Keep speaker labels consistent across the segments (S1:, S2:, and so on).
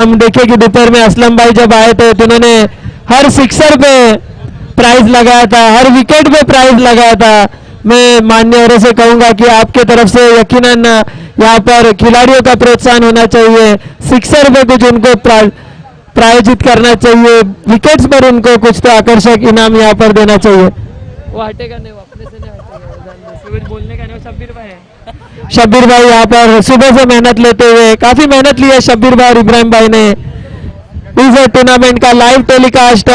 S1: हम देखे कि दोपहर में असलम भाई जब आए थे तो उन्होंने हर सिक्सर पे प्राइज लगाया था, हर विकेट पे प्राइज लगाया था। मैं मान्यवरों से कहूंगा कि आपके तरफ से यकीनन यहाँ पर खिलाड़ियों का प्रोत्साहन होना चाहिए, सिक्सर पे कुछ उनको प्रायोजित करना चाहिए, विकेट्स पर उनको कुछ तो आकर्षक इनाम यहाँ पर देना चाहिए।
S2: वो हटेगा नहीं, वो अपने से नहीं हटेगा, बोलने का नहीं। शब्बीर भाई है,
S1: शब्बीर भाई यहाँ पर सुबह से मेहनत लेते हुए, काफी मेहनत ली है शब्बीर भाई और इब्राहिम भाई ने। इस टूर्नामेंट का लाइव टेलीकास्ट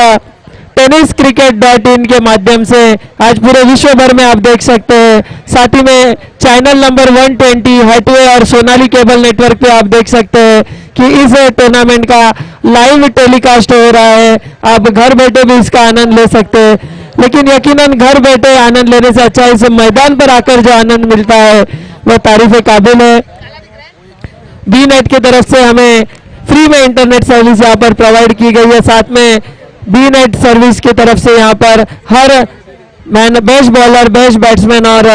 S1: tenniscricket.in के माध्यम से आज पूरे विश्व भर में आप देख सकते हैं। साथ ही में चैनल नंबर 120 हटवे और सोनाली केबल नेटवर्क पे आप देख सकते हैं कि इस टूर्नामेंट का लाइव टेलीकास्ट हो रहा है। आप घर बैठे भी इसका आनंद ले सकते हैं, लेकिन यकीनन घर बैठे आनंद लेने से अच्छा इस मैदान पर आकर जो आनंद मिलता है वह तारीफ काबिल है। बी नेट की तरफ से हमें फ्री में इंटरनेट सर्विस यहाँ पर प्रोवाइड की गई है। साथ में बी नेट सर्विस की तरफ से यहाँ पर her best bowler, best batsman और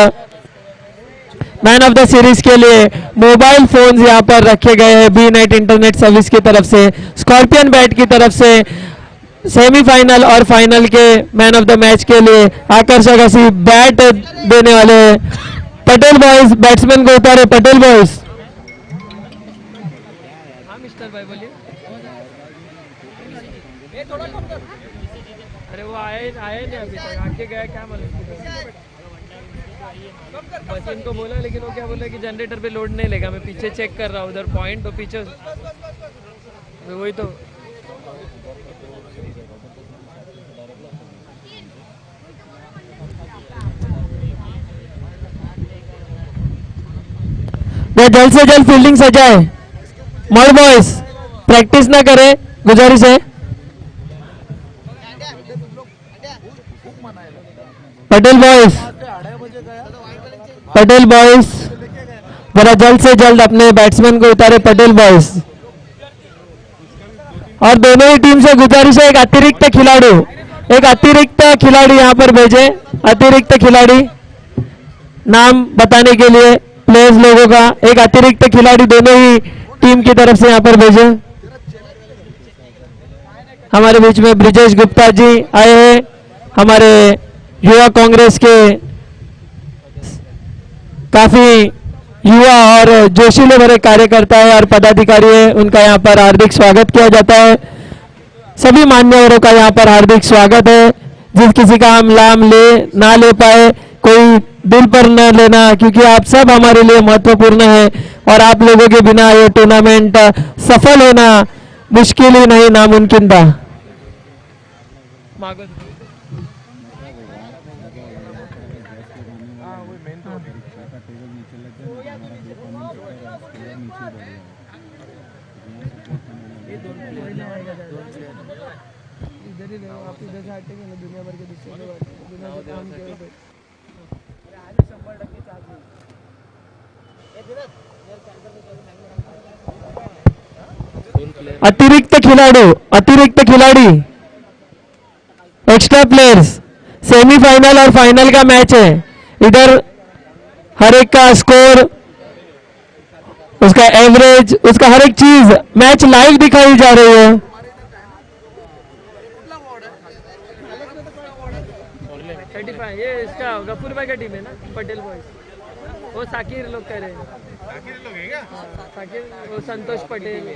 S1: मैन ऑफ द सीरीज के लिए मोबाइल फोन्स यहाँ पर रखे गए हैं बी नेट इंटरनेट सर्विस की तरफ से। स्कॉर्पियन बैट की तरफ से सेमीफाइनल और फाइनल के मैन ऑफ द मैच के लिए आकर्षक ऐसी बैट देने वाले पटेल बॉयज बैट्समैन को उतारे। पटेल बॉयज,
S2: हाँ मिस्टर भाई बोलिए। अरे वो आए नहीं अभी तक, आके गया क्या मालूम। बस इनको बोला, लेकिन वो क्या बोला कि जनरेटर पे लोड नहीं लेगा। मैं पीछे चेक कर रहा हूँ उधर पॉइंट, तो पीछे वही तो
S1: जल्द से जल्द फील्डिंग सजाए। मॉड बॉयज प्रैक्टिस ना करे, गुजारिश है। पटेल बॉयज, पटेल बॉयज जरा जल्द से जल्द अपने बैट्समैन को उतारे। पटेल बॉयज और दोनों ही टीम से गुजारिश है, एक अतिरिक्त खिलाड़ी यहाँ पर भेजे। अतिरिक्त खिलाड़ी नाम बताने के लिए प्लेयर्स लोगों का एक अतिरिक्त खिलाड़ी दोनों ही टीम की तरफ से यहाँ पर भेजे। हमारे बीच में ब्रिजेश गुप्ता जी आए हैं, हमारे युवा कांग्रेस के काफी युवा और जोशीले भरे कार्यकर्ता है और पदाधिकारी है, उनका यहाँ पर हार्दिक स्वागत किया जाता है। सभी मान्यवरों का यहाँ पर हार्दिक स्वागत है। जिस किसी का हम नाम ना ले पाए, कोई दिल पर न लेना, क्योंकि आप सब हमारे लिए महत्वपूर्ण है और आप लोगों के बिना ये टूर्नामेंट सफल होना मुश्किल ही नहीं, नामुमकिन था। अतिरिक्त खिलाड़ी एक्स्ट्रा प्लेयर्स, सेमीफाइनल और फाइनल का मैच है। इधर हर एक का स्कोर, उसका एवरेज, उसका हर एक चीज मैच लाइव दिखाई जा रही है।
S2: ये इसका गफूर भाई का टीम है ना, पटेल बॉयज। वो साकिर लोग कह रहे हैं। साकिर लोग है क्या? साकिर, वो संतोष पटेल,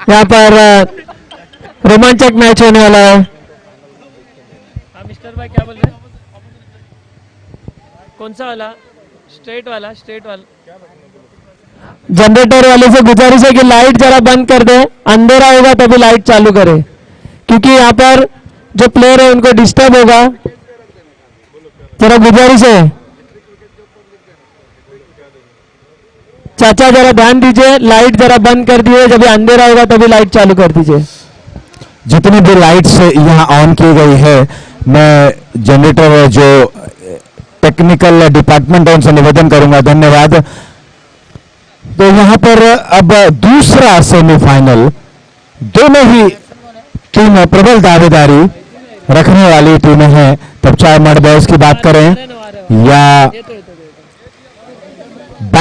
S1: यहाँ पर रोमांचक मैच होने वाला है।
S2: हाँ मिस्टर भाई क्या बोल रहे हैं? कौन सा वाला? स्ट्रेट वाला?
S1: जनरेटर वाले से गुजारिश है कि लाइट जरा बंद कर दे, अंधेरा होगा तभी लाइट चालू करे, क्योंकि यहाँ पर जो प्लेयर है उनको डिस्टर्ब होगा। जरा गुजारिश है, चाचा जरा ध्यान दीजिए, लाइट जरा बंद कर दिए, जब अंधेरा होगा तभी लाइट चालू कर दीजिए।
S3: जितनी भी लाइट्स यहाँ ऑन की गई है, मैं जनरेटर जो टेक्निकल डिपार्टमेंट है उनसे निवेदन करूंगा, धन्यवाद। तो यहाँ पर अब दूसरा सेमीफाइनल, दोनों ही टीमें प्रबल दावेदारी रखने वाली टीमें हैं। तब चाहे मर्द बॉयज की बात करें या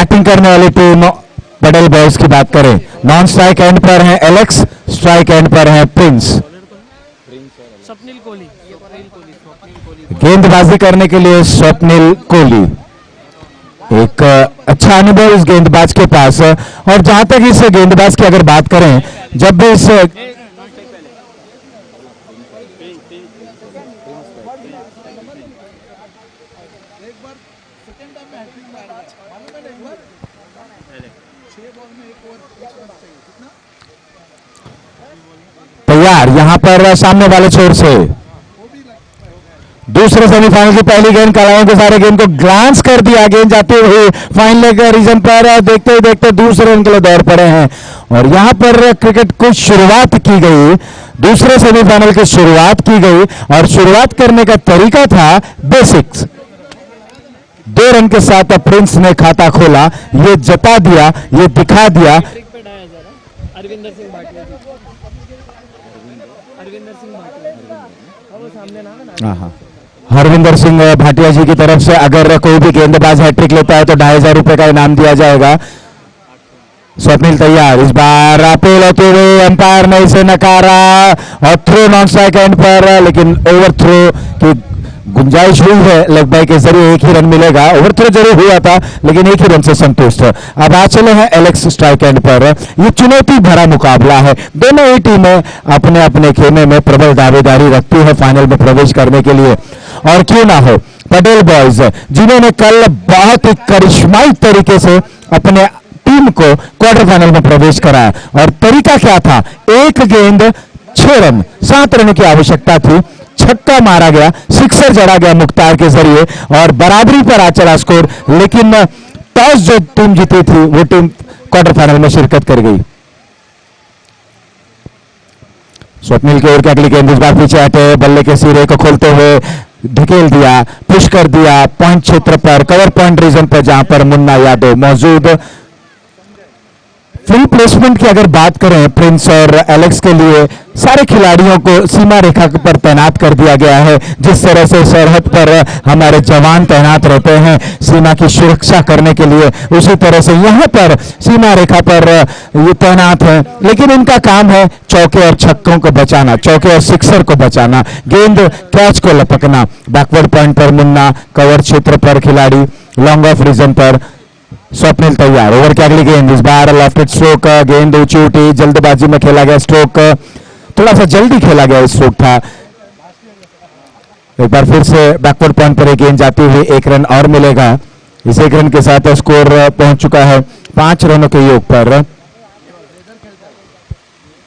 S3: बैटिंग करने वाली टीम पटेल बॉयज की बात करें, नॉन स्ट्राइक एंड पर हैं एलेक्स, स्ट्राइक एंड पर हैं प्रिंस।
S2: स्वप्निल कोहली।
S3: गेंदबाजी करने के लिए स्वप्निल कोहली, एक अच्छा अनुभव इस गेंदबाज के पास। और जहां तक इस गेंदबाज की अगर बात करें, जब भी इस तैयार यहां पर सामने वाले छोर से दूसरे सेमीफाइनल की पहली गेंद कलाओं के सारे गेंद को ग्लांस कर दिया, गेंद जाते हुए फाइनल लेग रीजन पर देखते ही देखते दूसरे रन के लिए दौड़ पड़े हैं। और यहां पर क्रिकेट को शुरुआत की गई, दूसरे सेमीफाइनल की शुरुआत की गई और शुरुआत करने का तरीका था बेसिक्स। 2 रन के साथ प्रिंस ने खाता खोला, ये जता दिया, ये दिखा दिया।
S2: अरविंदर सिंह भाटिया जी। अरविंदर सिंह भाटिया वो सामने नाम है ना।
S3: हरविंदर सिंह भाटिया जी की तरफ से अगर कोई भी गेंदबाज हैट्रिक लेता है तो 2500 रुपए का इनाम दिया जाएगा। स्वप्निल तैयार, इस बार अपील होते हुए अंपायर ने इसे नकारा और थ्रो नॉन स्ट्राइक एंड पर, लेकिन ओवर थ्रो की गुंजाइश हुई है, लेग बाय के जरिए 1 ही रन मिलेगा। ओवर थ्रो जरूर हुआ था लेकिन 1 ही रन से संतुष्ट। अब आ चले हैं एलेक्स स्ट्राइक एंड पर। यह चुनौती भरा मुकाबला है, दोनों ही टीमें अपने अपने खेमे में प्रबल दावेदारी रखती है फाइनल में प्रवेश करने के लिए। और क्यों ना हो पटेल बॉयज, जिन्होंने कल बहुत ही करिश्माई तरीके से अपने टीम को क्वार्टर फाइनल में प्रवेश कराया। और तरीका क्या था, 1 गेंद 6 रन, 7 रन की आवश्यकता थी, छक्का मारा गया, सिक्सर जड़ा गया मुख्तार के जरिए और बराबरी पर आ चला स्कोर। लेकिन टॉस जो टीम जीती थी वो टीम क्वार्टर फाइनल में शिरकत कर गई। स्वप्निल की ओर की अगली गेंद इस बार पीछे हटे, बल्ले के सिरे को खोलते हुए ढकेल दिया, पुश कर दिया पॉइंट क्षेत्र पर, कवर पॉइंट रीजन पर जहां पर मुन्ना यादव मौजूद। फील्ड प्लेसमेंट की अगर बात करें प्रिंस और एलेक्स के लिए, सारे खिलाड़ियों को सीमा रेखा पर तैनात कर दिया गया है। जिस तरह से सरहद पर हमारे जवान तैनात रहते हैं सीमा की सुरक्षा करने के लिए, उसी तरह से यहां पर सीमा रेखा पर ये तैनात है। लेकिन इनका काम है चौके और छक्कों को बचाना, चौके और सिक्सर को बचाना, गेंद कैच को लपकना। बैकवर्ड पॉइंट पर मुन्ना, कवर क्षेत्र पर खिलाड़ी, लॉन्ग ऑफ रीजन पर स्वप्निल तैयार। ओवर की अगली गेंद इस बार लेफ्ट स्ट्रोक, गेंद ऊंची उठी, जल्दबाजी में खेला गया स्ट्रोक, थोड़ा सा जल्दी खेला गया स्ट्रोक था। एक बार फिर से बैकवर्ड पॉइंट पर एक गेंद जाती हुई 1 रन और मिलेगा। इस 1 रन के साथ स्कोर पहुंच चुका है 5 रनों के योग पर,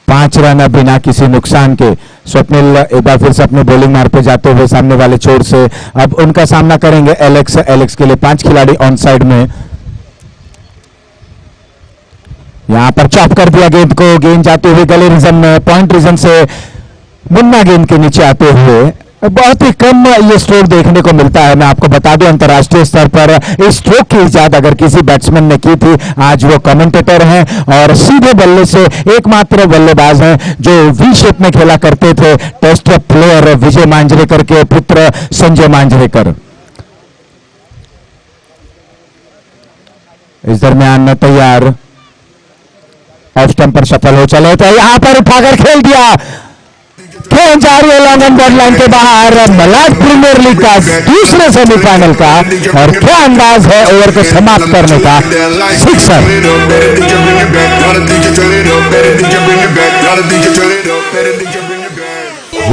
S3: 5 रन बिना किसी नुकसान के। स्वप्निल एक बार फिर से अपने बॉलिंग मार्ग पे जाते हुए सामने वाले छोर से अब उनका सामना करेंगे एलेक्स। एलेक्स के लिए 5 खिलाड़ी ऑन साइड में। यहां पर चॉप कर दिया गेंद को, गेंद जाते हुए गले रीजन में, पॉइंट रीजन से मुन्ना गेंद के नीचे आते हुए। बहुत ही कम ये स्ट्रोक देखने को मिलता है। मैं आपको बता दूं अंतर्राष्ट्रीय स्तर पर इस स्ट्रोक की इजाद अगर किसी बैट्समैन ने की थी, आज वो कमेंटेटर हैं और सीधे बल्ले से एकमात्र बल्लेबाज हैं जो वी शेप में खेला करते थे, टेस्ट प्लेयर विजय मांजरेकर के पुत्र संजय मांजरेकर। इस दरमियान तैयार, ऑफ स्टंप पर सफल हो चले थे, यहां पर उठाकर खेल दिया, गेंद जा रही है लॉन्ग ऑन बॉर्डर लाइन के बाहर। मलाड प्रीमियर लीग का दूसरे सेमीफाइनल का, और क्या अंदाज है ओवर को समाप्त करने का, सिक्सर।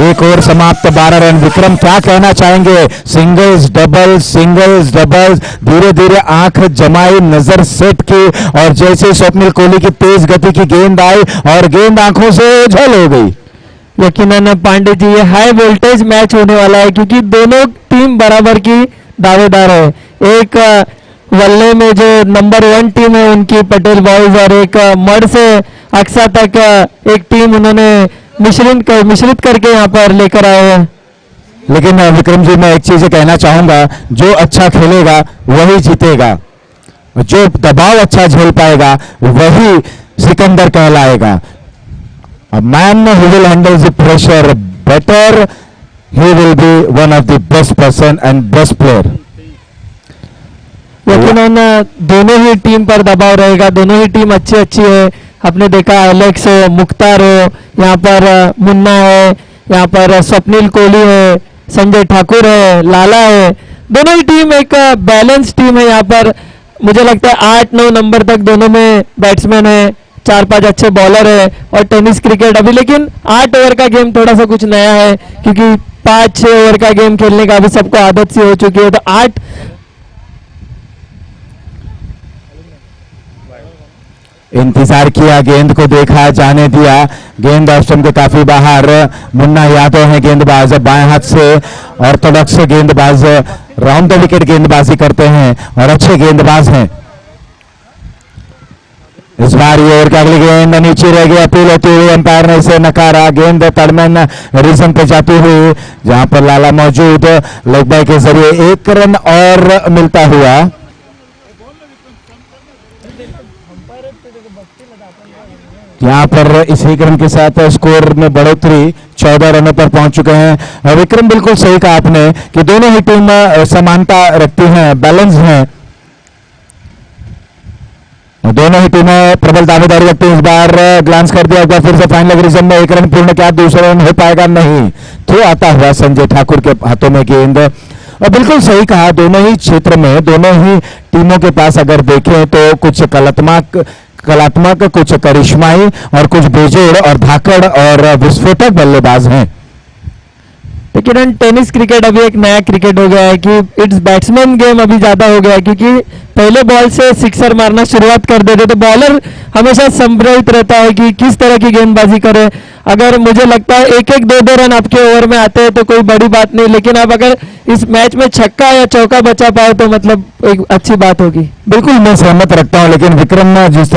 S3: एक ओवर समाप्त, 12 रन। विक्रम क्या कहना चाहेंगे, सिंगल्स डबल्स, धीरे धीरे आंख जमाई, नजर सेट की और जैसे स्वप्निल कोहली की तेज गति की गेंद आई और गेंद आंखों से ओझल हो गई।
S1: यकीनन पांडे जी ये हाई वोल्टेज मैच होने वाला है क्योंकि दोनों टीम बराबर की दावेदार है। एक वल्ले में जो नंबर 1 टीम है उनकी पटेल बॉयज, और एक मड से अक्सा तक एक टीम उन्होंने मिश्रित करके यहाँ पर लेकर आए हैं।
S3: लेकिन विक्रम जी मैं एक चीज कहना चाहूंगा, जो अच्छा खेलेगा वही जीतेगा, जो दबाव अच्छा झेल पाएगा वही सिकंदर कहलाएगा। A man who will handle the pressure better, he will be one of the best person and best player.
S1: लेकिन उन दोनों ही टीम पर दबाव रहेगा, दोनों ही टीम अच्छी अच्छी है। आपने देखा एलेक्स हो, मुख्तार हो, यहाँ पर मुन्ना है, यहाँ पर स्वप्निल कोहली है, संजय ठाकुर है, लाला है। दोनों ही टीम एक बैलेंस टीम है। यहाँ पर मुझे लगता है 8-9 नंबर तक दोनों में बैट्समैन है, 4-5 अच्छे बॉलर है और टेनिस क्रिकेट अभी लेकिन 8 ओवर का गेम थोड़ा सा कुछ नया है, क्योंकि 5-6 ओवर का गेम खेलने का अभी सबको आदत सी हो चुकी है। तो 8
S3: इंतजार किया, गेंद को देखा, जाने दिया, गेंद ऑप्शन के काफी बाहर। मुन्ना यादव है गेंदबाज, बाएं हाथ से ऑर्थोडॉक्स गेंदबाज, राउंड द विकेट गेंदबाजी करते हैं और अच्छे गेंदबाज हैं। इस बार ये ओवर की अगली गेंद नीचे रह गई, अपील होती हुई अंपायर ने इसे नकारा। गेंद तड़मैन रीजन पे जाती हुई, जहां पर लाला मौजूद, लेग बाय के जरिए 1 रन और मिलता हुआ। यहाँ पर इस 1 रन के साथ स्कोर में बढ़ोतरी 14 रनों पर पहुंच चुके हैं। विक्रम, बिल्कुल सही कहा आपने कि दोनों ही टीम समानता रखती हैं, बैलेंस हैं। दोनों ही टीमें प्रबल दावेदारी रखती हैं। इस बार ग्लांस कर दिया, एक बार फिर से फाइनल रीजन में 1 रन पूर्ण क्या, दूसरा रन हो पाएगा नहीं। थ्रो आता हुआ संजय ठाकुर के हाथों में गेंद। और बिल्कुल सही कहा, दोनों ही क्षेत्र में दोनों ही टीमों के पास अगर देखें तो कुछ कलात्मक, कुछ करिश्माई और कुछ बेजोड़ और धाकड़ और विस्फोटक बल्लेबाज हैं।
S1: लेकिन टेनिस क्रिकेट अभी एक नया क्रिकेट हो गया है कि इट्स बैट्समैन गेम अभी ज्यादा हो गया है, क्योंकि पहले बॉल से सिक्सर मारना शुरुआत कर देते तो बॉलर हमेशा संभ्रमित रहता है कि किस तरह की गेंदबाजी करे। अगर मुझे लगता है 1-1, 2-2 रन आपके ओवर में आते हैं तो कोई बड़ी बात नहीं, लेकिन आप अगर इस मैच में छक्का या चौका बचा पाए तो मतलब एक अच्छी बात होगी।
S3: बिल्कुल मैं सहमत रखता हूं, लेकिन विक्रम जिस